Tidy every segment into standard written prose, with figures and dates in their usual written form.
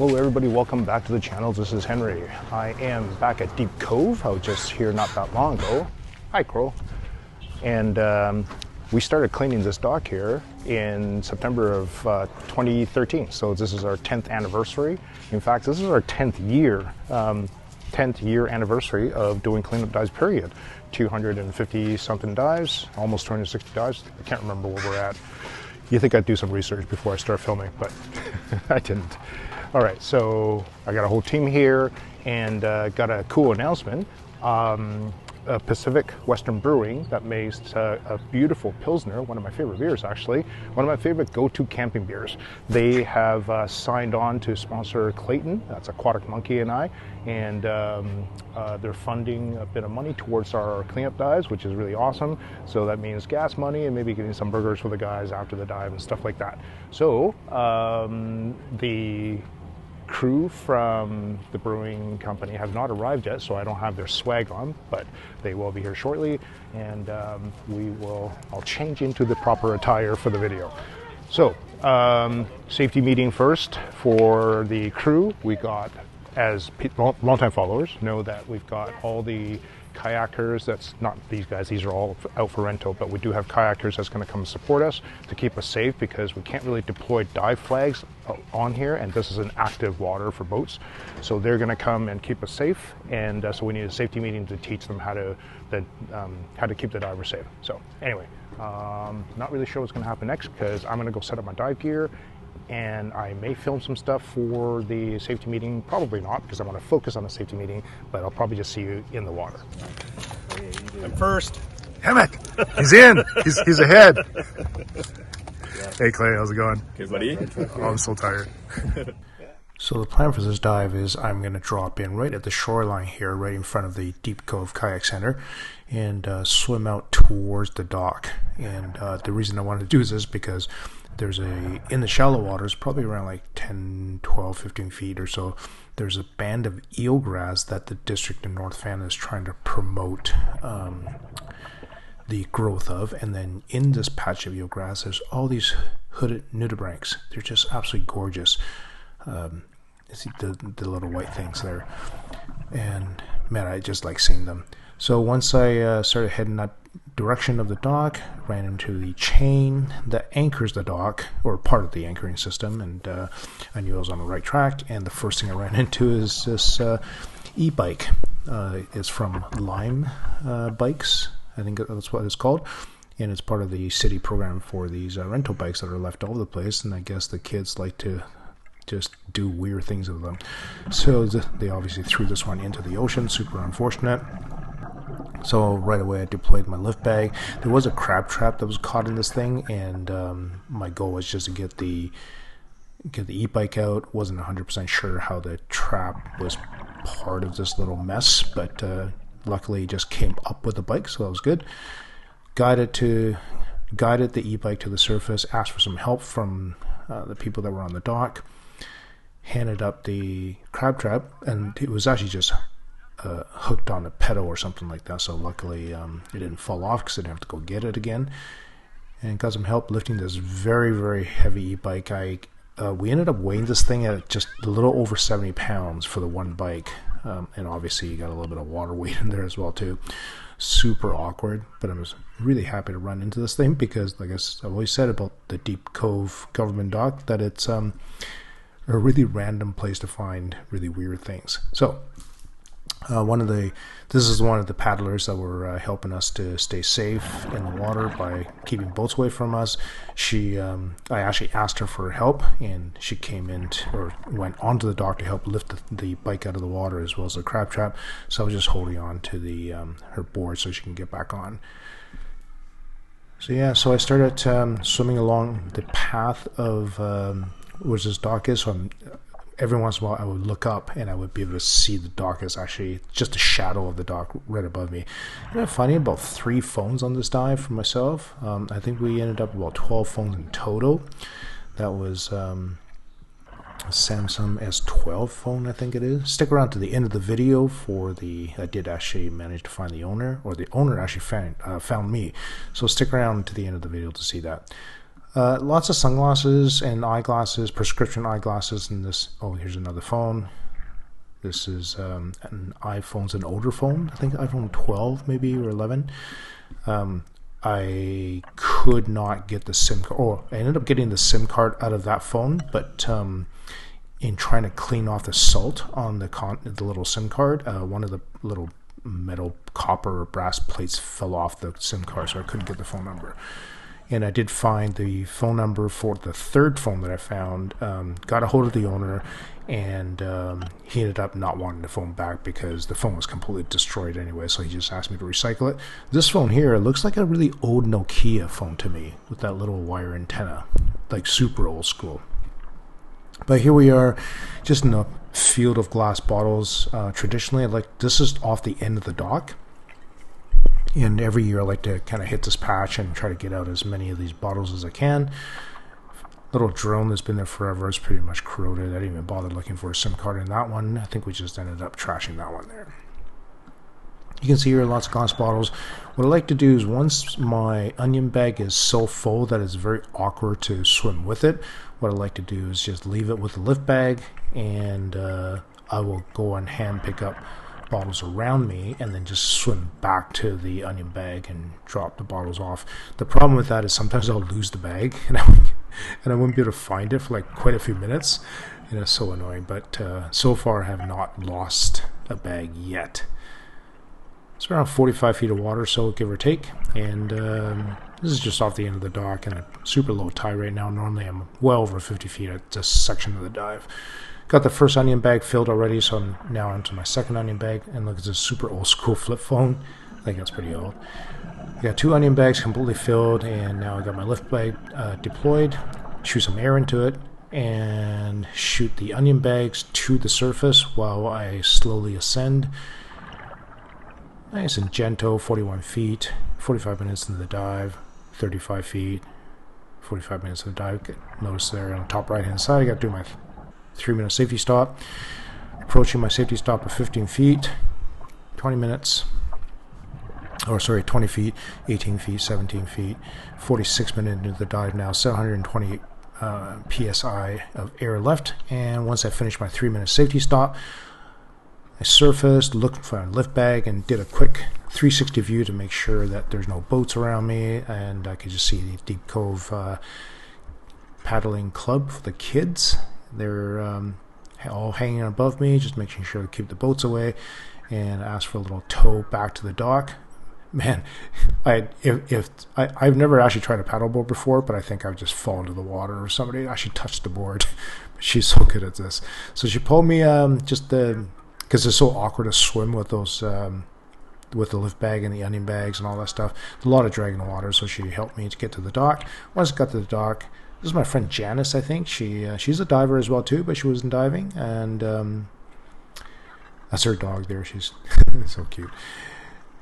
Hello everybody, welcome back to the channel. This is Henry. I am back at Deep Cove. I was just here not that long ago. Hi Crow. And we started cleaning this dock here in September of 2013. So this is our 10th anniversary. In fact, this is our 10th year anniversary of doing cleanup dives, period. 250 something dives, almost 260 dives. I can't remember where we're at. You think I'd do some research before I start filming, but I didn't. All right, so I got a whole team here and got a cool announcement. Pacific Western Brewing that makes a beautiful Pilsner, one of my favorite beers actually, one of my favorite go-to camping beers. They have signed on to sponsor Clayton, that's Aquatic Monkey and I, and they're funding a bit of money towards our cleanup dives, which is really awesome. So that means gas money and maybe getting some burgers for the guys after the dive and stuff like that. So the crew from the brewing company have not arrived yet, so I don't have their swag on, but they will be here shortly, and I'll change into the proper attire for the video. So safety meeting first for the crew. We got, as long-time followers know, that we've got all the kayakers. That's not these guys, these are all out for rental, but we do have kayakers that's going to come support us to keep us safe, because we can't really deploy dive flags on here, and this is an active water for boats, so they're going to come and keep us safe. And so we need a safety meeting to teach them how to keep the diver safe. So anyway, not really sure what's going to happen next, because I'm going to go set up my dive gear, and I may film some stuff for the safety meeting. Probably not, because I want to focus on the safety meeting, but I'll probably just see you in the water. I'm first. Damn it! He's in! He's ahead! Hey Clay, how's it going? Good, buddy. Oh, I'm so tired. So the plan for this dive is I'm going to drop in right at the shoreline here, right in front of the Deep Cove Kayak Center, and swim out towards the dock. And the reason I wanted to do this is because there's in the shallow waters, probably around like 10, 12, 15 feet or so, there's a band of eelgrass that the district in North Van is trying to promote the growth of. And then in this patch of eelgrass, there's all these hooded nudibranchs. They're just absolutely gorgeous. See the little white things there. And man, I just like seeing them. So once I started heading that direction of the dock, ran into the chain that anchors the dock, or part of the anchoring system, and I knew I was on the right track. And the first thing I ran into is this e-bike. It's from Lime Bikes, I think that's what it's called, and it's part of the city program for these rental bikes that are left all over the place, and I guess the kids like to just do weird things with them. So they obviously threw this one into the ocean. Super unfortunate. So right away I deployed my lift bag. There was a crab trap that was caught in this thing, and my goal was just to get the e-bike out. Wasn't 100% sure how the trap was part of this little mess, but luckily it just came up with the bike, so that was good. Guided the e-bike to the surface, asked for some help from the people that were on the dock, handed up the crab trap, and it was actually just hooked on a pedal or something like that, so luckily it didn't fall off, because I didn't have to go get it again. And got some help lifting this very, very heavy e-bike. We ended up weighing this thing at just a little over 70 pounds for the one bike, and obviously you got a little bit of water weight in there as well too. Super awkward, but I was really happy to run into this thing, because like I've always said about the Deep Cove government dock, that it's a really random place to find really weird things. So this is one of the paddlers that were helping us to stay safe in the water by keeping boats away from us. I actually asked her for help, and she came in or went onto the dock to help lift the bike out of the water, as well as the crab trap. So I was just holding on to her board so she can get back on. So yeah, so I started swimming along the path of where this dock is. So every once in a while I would look up, and I would be able to see the dock is actually just a shadow of the dock right above me. I ended up finding about 3 phones on this dive for myself. I think we ended up about 12 phones in total. That was a Samsung S12 phone, I think it is. Stick around to the end of the video for I did actually manage to find the owner, or the owner actually found me. So stick around to the end of the video to see that. Lots of sunglasses and eyeglasses, prescription eyeglasses, and this. Oh, here's another phone. This is an iPhone's an older phone. I think iPhone 12 maybe or 11. I could not get the SIM card. Oh, I ended up getting the SIM card out of that phone, but in trying to clean off the salt on the little SIM card, one of the little metal copper or brass plates fell off the SIM card, so I couldn't get the phone number. And I did find the phone number for the third phone that I found, got a hold of the owner, and he ended up not wanting the phone back because the phone was completely destroyed anyway, so he just asked me to recycle it. This phone here looks like a really old Nokia phone to me, with that little wire antenna, like super old school. But here we are, just in a field of glass bottles. Traditionally, this is off the end of the dock. And every year I like to kind of hit this patch and try to get out as many of these bottles as I can. Little drone that's been there forever is pretty much corroded. I didn't even bother looking for a SIM card in that one. I think we just ended up trashing that one there. You can see here lots of glass bottles. What I like to do is once my onion bag is so full that it's very awkward to swim with it, what I like to do is just leave it with the lift bag, and I will go and hand pick up bottles around me and then just swim back to the onion bag and drop the bottles off. The problem with that is sometimes I'll lose the bag and I wouldn't be able to find it for like quite a few minutes, and it's so annoying. But so far I have not lost a bag yet. It's around 45 feet of water, so give or take, and this is just off the end of the dock and a super low tide right now. Normally I'm well over 50 feet at this section of the dive. Got the first onion bag filled already, so I'm now onto my second onion bag. And look, it's a super old school flip phone. I think that's pretty old. I got 2 onion bags completely filled, and now I got my lift bag deployed. Shoot some air into it and shoot the onion bags to the surface while I slowly ascend. Nice and gentle, 41 feet, 45 minutes into the dive, 35 feet, 45 minutes of the dive. Notice there on the top right hand side I got to do my 3-minute safety stop. Approaching my safety stop of 15 feet, 20 minutes, or sorry, 20 feet, 18 feet, 17 feet, 46 minutes into the dive now, 720 psi of air left. And once I finished my 3-minute safety stop, I surfaced, looked for a lift bag, and did a quick 360 view to make sure that there's no boats around me, and I could just see the Deep Cove paddling club for the kids. They're all hanging above me, just making sure to keep the boats away, and ask for a little tow back to the dock. Man, I've never actually tried a paddleboard before, but I think I've just fallen into the water, or somebody actually touched the board. But she's so good at this. So she pulled me because it's so awkward to swim with those with the lift bag and the onion bags and all that stuff. There's a lot of drag in the water, so she helped me to get to the dock. Once I got to the dock, this is my friend Janice, I think. She's a diver as well too, but she wasn't diving, and that's her dog there. She's so cute.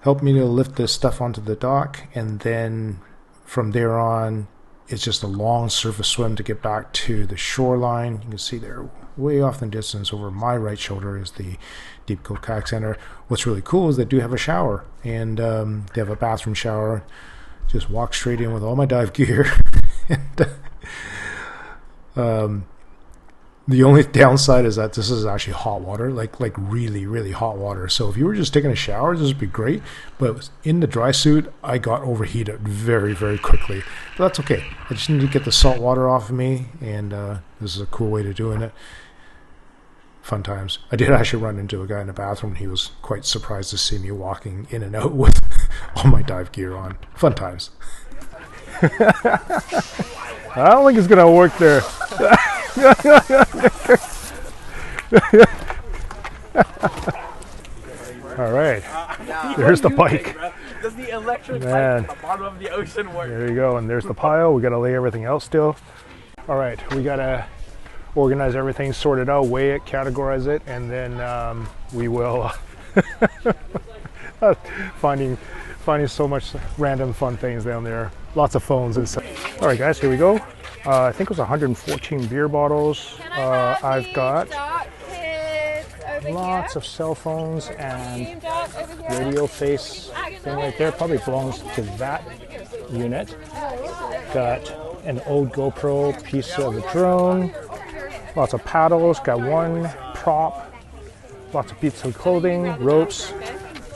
Helped me to lift this stuff onto the dock, and then from there on, it's just a long surface swim to get back to the shoreline. You can see there, way off in the distance, over my right shoulder, is the Deep Cove Kayak Center. What's really cool is they do have a shower, and they have a bathroom shower. Just walk straight in with all my dive gear. And, the only downside is that this is actually hot water, like really, really hot water. So if you were just taking a shower, this would be great. But in the dry suit, I got overheated very, very quickly. But that's okay. I just need to get the salt water off of me, and this is a cool way to doing it. Fun times. I did actually run into a guy in the bathroom, and he was quite surprised to see me walking in and out with all my dive gear on. Fun times. I don't think it's gonna work there. All right, there's the bike. Does the electric bike Man. at the bottom of the ocean work? There you go, and there's the pile. We gotta lay everything out still. All right, we gotta organize everything, sort it out, weigh it, categorize it, and then we will finding so much random fun things down there. Lots of phones and stuff. All right, guys, here we go. I think it was 114 beer bottles. I've got lots of cell phones and radio face thing right there. Probably belongs to that unit. Got an old GoPro piece of the drone. Lots of paddles, got one prop. Lots of bits of clothing, ropes,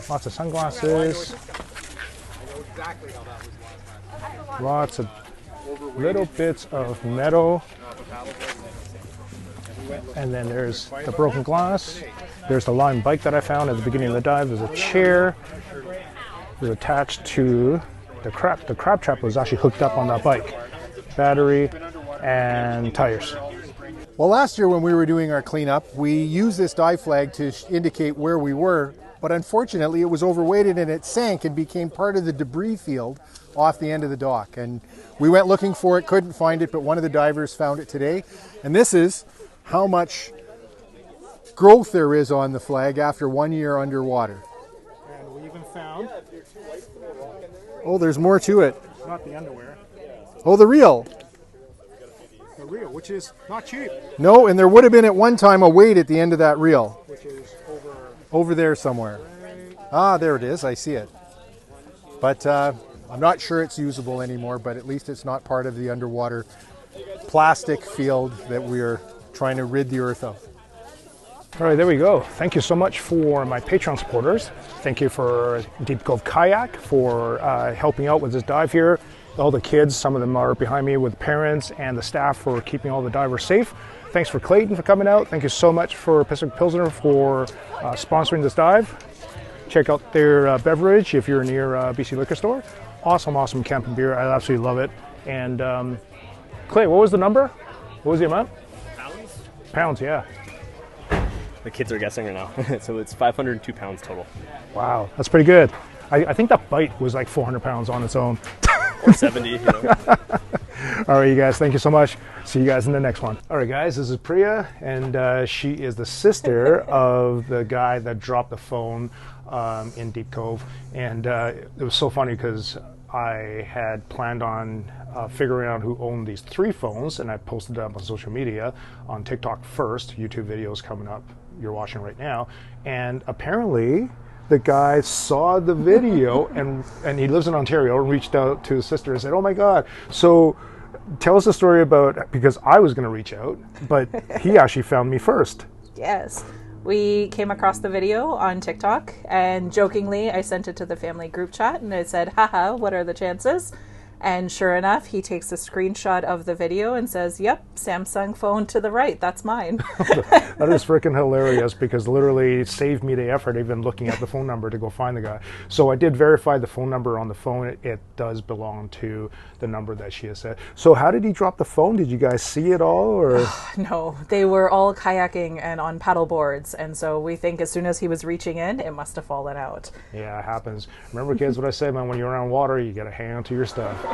lots of sunglasses. Lots of little bits of metal. And then there's the broken glass. There's the Lime bike that I found at the beginning of the dive. There's a chair. Was attached to the crab. The crab trap was actually hooked up on that bike. Battery and tires. Well, last year when we were doing our cleanup, we used this dive flag to indicate where we were, but unfortunately it was overweighted and it sank and became part of the debris field off the end of the dock. And we went looking for it, couldn't find it, but one of the divers found it today. And this is how much growth there is on the flag after 1 year underwater. And we even found... Oh, there's more to it. Not the underwear. Oh, the reel. The reel, which is not cheap. No, and there would have been at one time a weight at the end of that reel. Which is over there somewhere. Ah, there it is. I see it. But I'm not sure it's usable anymore, but at least it's not part of the underwater plastic field that we're trying to rid the earth of. All right, there we go. Thank you so much for my Patreon supporters. Thank you for Deep Cove Kayak for helping out with this dive here. All the kids, some of them are behind me with parents, and the staff for keeping all the divers safe. Thanks for Clayton for coming out. Thank you so much for Pacific Pilsner for sponsoring this dive. Check out their beverage if you're near BC Liquor Store. Awesome camping beer. I absolutely love it. And Clay, what was the number? What was the amount? Pounds? Pounds, yeah. The kids are guessing right now. So it's 502 pounds total. Wow, that's pretty good. I think that bite was like 400 pounds on its own. Or 70, you know. All right, you guys, thank you so much. See you guys in the next one. All right, guys, this is Priya, and she is the sister of the guy that dropped the phone in Deep Cove. And it was so funny because I had planned on figuring out who owned these 3 phones, and I posted them on social media, on TikTok first, YouTube videos coming up, you're watching right now. And apparently the guy saw the video and he lives in Ontario, and reached out to his sister and said, oh my God. So tell us a story about, because I was going to reach out, but he actually found me first. Yes. We came across the video on TikTok, and jokingly I sent it to the family group chat and I said, haha, what are the chances? And sure enough, he takes a screenshot of the video and says, yep, Samsung phone to the right, that's mine. That is freaking hilarious, because literally it saved me the effort even looking at the phone number to go find the guy. So I did verify the phone number on the phone. It does belong to the number that she has said. So how did he drop the phone? Did you guys see it all? Or? No, they were all kayaking and on paddle boards. And so we think as soon as he was reaching in, it must have fallen out. Yeah, it happens. Remember, kids, what I say, man, when you're around water, you got to hang on to your stuff.